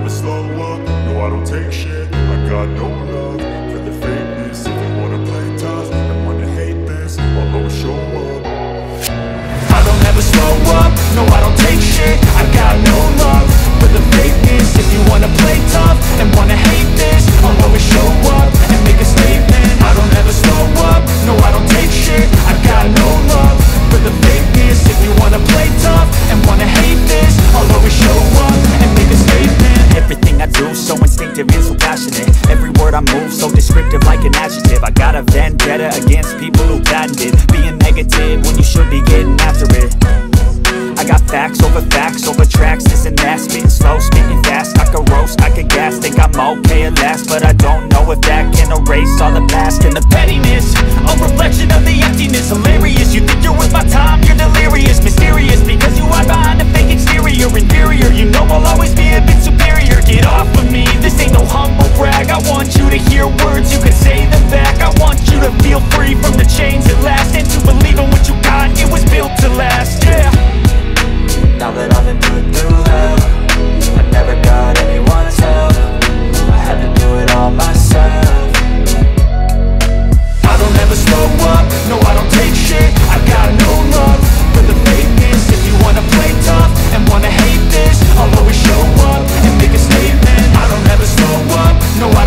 never slow up, no I don't take shit. I got no love for the fakeness. If you wanna play tough and wanna hate this, I'll always show up. I don't ever slow up, no I don't take shit. I got no love for the fakeness. If you wanna play tough and wanna hate this, I'll always show up and make a statement. I don't ever slow up, no I don't take shit. I got no love for the fakeness. If you wanna play tough and wanna hate this, I'll always show up and make a statement. Everything I do so instinctive and so passionate. Every word I move so descriptive like an adjective. I got a vendetta against people who patented being negative when you should be getting after it. I got facts over tracks, this and that. Spitting slow, spitting fast, I could roast, I could gas. Think I'm okay at last, but I don't know if that can erase all the past. And the pettiness, a reflection of the emptiness. Hilarious, you think you're worth my time, you're delirious. Mysterious, because you hide behind a fake exterior. Inferior, you know all